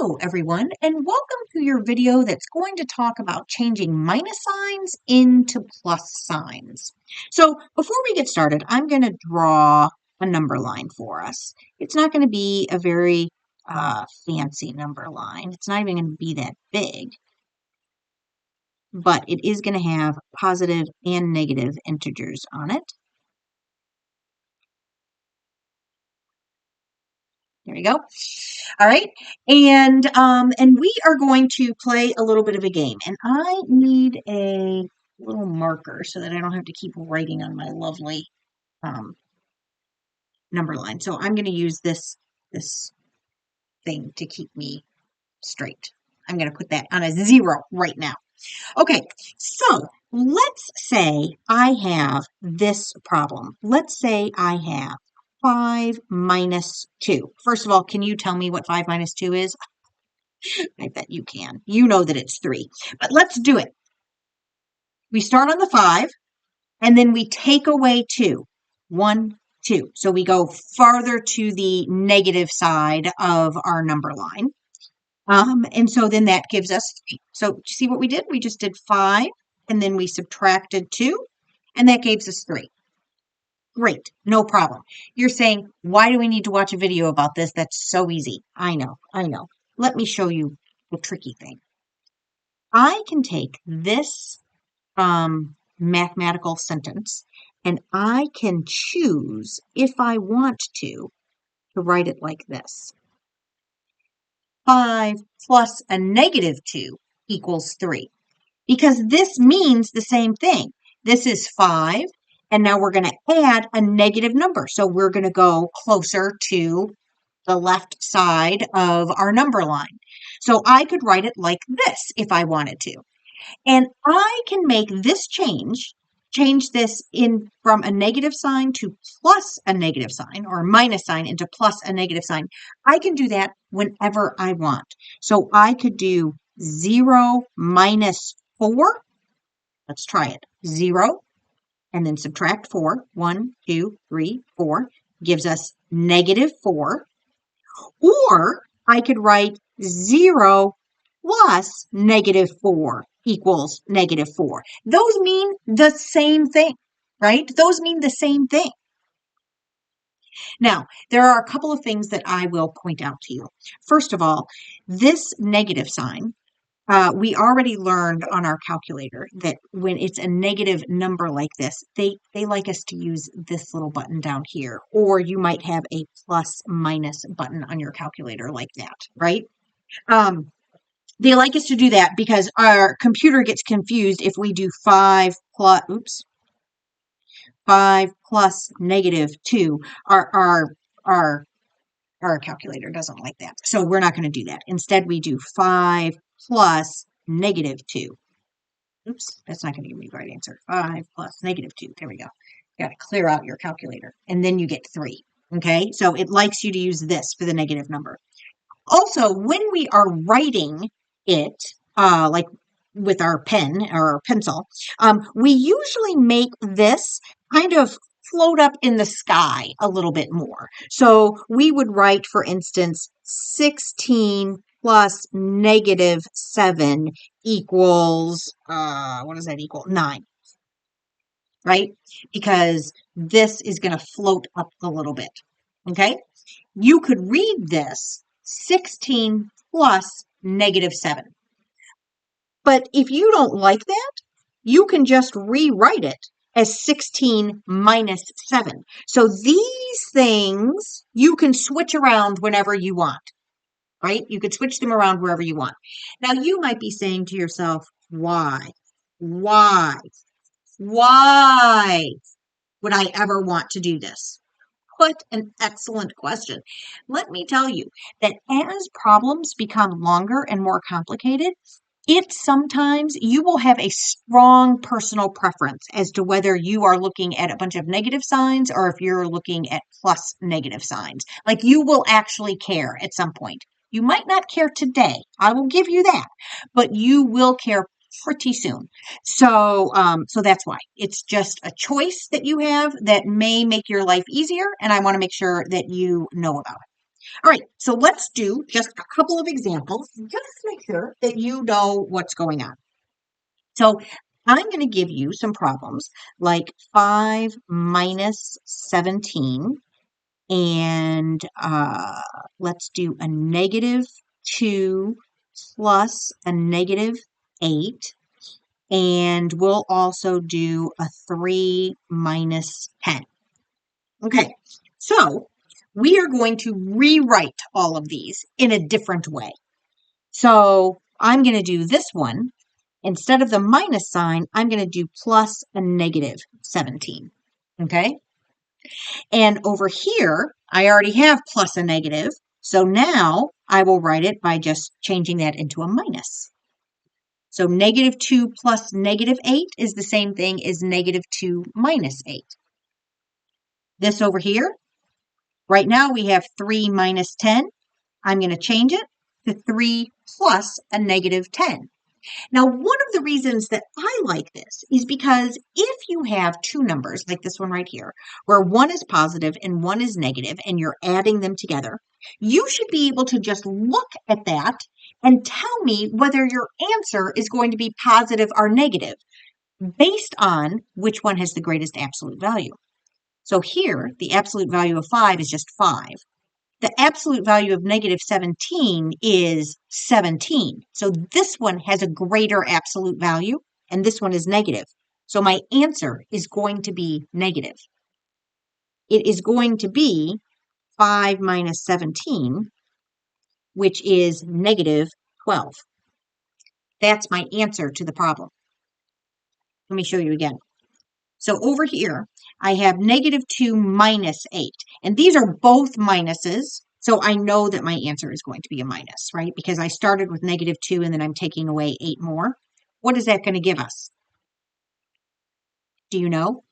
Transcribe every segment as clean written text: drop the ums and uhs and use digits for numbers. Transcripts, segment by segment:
Hello, everyone, and welcome to your video that's going to talk about changing minus signs into plus signs. So before we get started, I'm going to draw a number line for us. It's not going to be a very fancy number line. It's not even going to be that big, but it is going to have positive and negative integers on it. There we go. All right. And we are going to play a little bit of a game. And I need a little marker so that I don't have to keep writing on my lovely number line. So I'm going to use this thing to keep me straight. I'm going to put that on a 0 right now. Okay, so let's say I have this problem. Let's say I have 5 minus 2. First of all, can you tell me what 5 minus 2 is? I bet you can. You know that it's 3. But let's do it. We start on the 5, and then we take away 2. 1, 2. So we go farther to the negative side of our number line. And so then that gives us 3. So see what we did? We just did 5, and then we subtracted 2, and that gives us 3. Great, no problem. You're saying, why do we need to watch a video about this? That's so easy. I know. Let me show you the tricky thing. I can take this mathematical sentence and I can choose, if I want to write it like this. 5 plus a negative 2 equals 3. Because this means the same thing. This is 5, and now we're going to add a negative number. So we're going to go closer to the left side of our number line. So I could write it like this if I wanted to. And I can make this change this in from a negative sign to plus a negative sign, or minus sign into plus a negative sign. I can do that whenever I want. So I could do 0 minus 4. Let's try it. 0, and then subtract 4. 1, 2, 3, 4 gives us negative 4. Or I could write 0 plus negative 4 equals negative 4. Those mean the same thing, right? Those mean the same thing. Now, there are a couple of things that I will point out to you. First of all, this negative sign, we already learned on our calculator that when it's a negative number like this, they like us to use this little button down here, or you might have a plus minus button on your calculator like that, right? They like us to do that because our computer gets confused if we do 5 plus negative 2. Our calculator doesn't like that. So we're not going to do that. Instead, we do 5 plus negative 2. Oops, that's not going to give me the right answer. 5 plus negative 2. There we go. You got to clear out your calculator. And then you get 3. Okay, so it likes you to use this for the negative number. Also, when we are writing it, like with our pen or our pencil, we usually make this kind of float up in the sky a little bit more. So we would write, for instance, 16 plus negative 7 equals, what does that equal? 9, right? Because this is going to float up a little bit, okay? You could read this 16 plus negative 7. But if you don't like that, you can just rewrite it as 16 minus 7. So these things you can switch around whenever you want, right? You could switch them around wherever you want. Now you might be saying to yourself, why? Why would I ever want to do this? What an excellent question. Let me tell you that as problems become longer and more complicated, sometimes you will have a strong personal preference as to whether you are looking at a bunch of negative signs or if you're looking at plus negative signs. Like you will actually care at some point. You might not care today. I will give you that, but you will care pretty soon. So that's why. It's just a choice that you have that may make your life easier, and I want to make sure that you know about it. All right, so let's do just a couple of examples just to make sure that you know what's going on. So I'm going to give you some problems like 5 minus 17, and let's do a negative 2 plus a negative 8, and we'll also do a 3 minus 10. Okay, so we are going to rewrite all of these in a different way. So I'm going to do this one. Instead of the minus sign, I'm going to do plus a negative 17. Okay? And over here, I already have plus a negative. So now I will write it by just changing that into a minus. So negative 2 plus negative 8 is the same thing as negative 2 minus 8. This over here, right now we have 3 minus 10. I'm going to change it to 3 plus a negative 10. Now, one of the reasons that I like this is because if you have two numbers, like this one right here, where one is positive and one is negative, and you're adding them together, you should be able to just look at that and tell me whether your answer is going to be positive or negative based on which one has the greatest absolute value. So here, the absolute value of 5 is just 5. The absolute value of negative 17 is 17. So this one has a greater absolute value, and this one is negative. So my answer is going to be negative. It is going to be 5 minus 17, which is negative 12. That's my answer to the problem. Let me show you again. So over here, I have negative 2 minus 8. And these are both minuses. So I know that my answer is going to be a minus, right? Because I started with negative 2 and then I'm taking away 8 more. What is that going to give us? Do you know?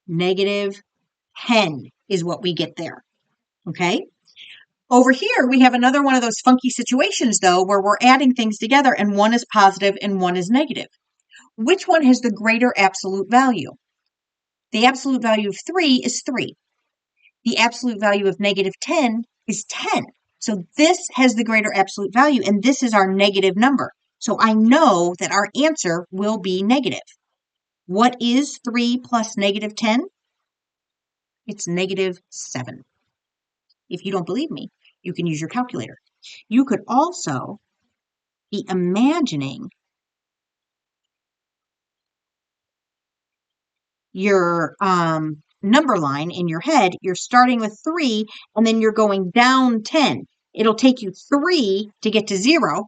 Negative 10 is what we get there. Okay? Over here, we have another one of those funky situations, though, where we're adding things together and one is positive and one is negative. Which one has the greater absolute value? The absolute value of 3 is 3. The absolute value of negative 10 is 10. So this has the greater absolute value, and this is our negative number. So I know that our answer will be negative. What is 3 plus negative 10? It's negative 7. If you don't believe me, you can use your calculator. You could also be imagining your number line in your head. You're starting with 3, and then you're going down 10. It'll take you 3 to get to 0,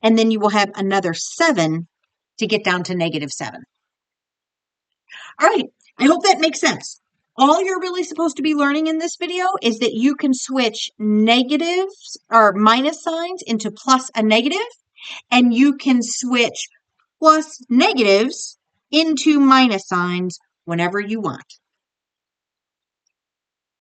and then you will have another 7 to get down to negative 7. All right, I hope that makes sense. All you're really supposed to be learning in this video is that you can switch negatives or minus signs into plus a negative, and you can switch plus negatives into minus signs whenever you want.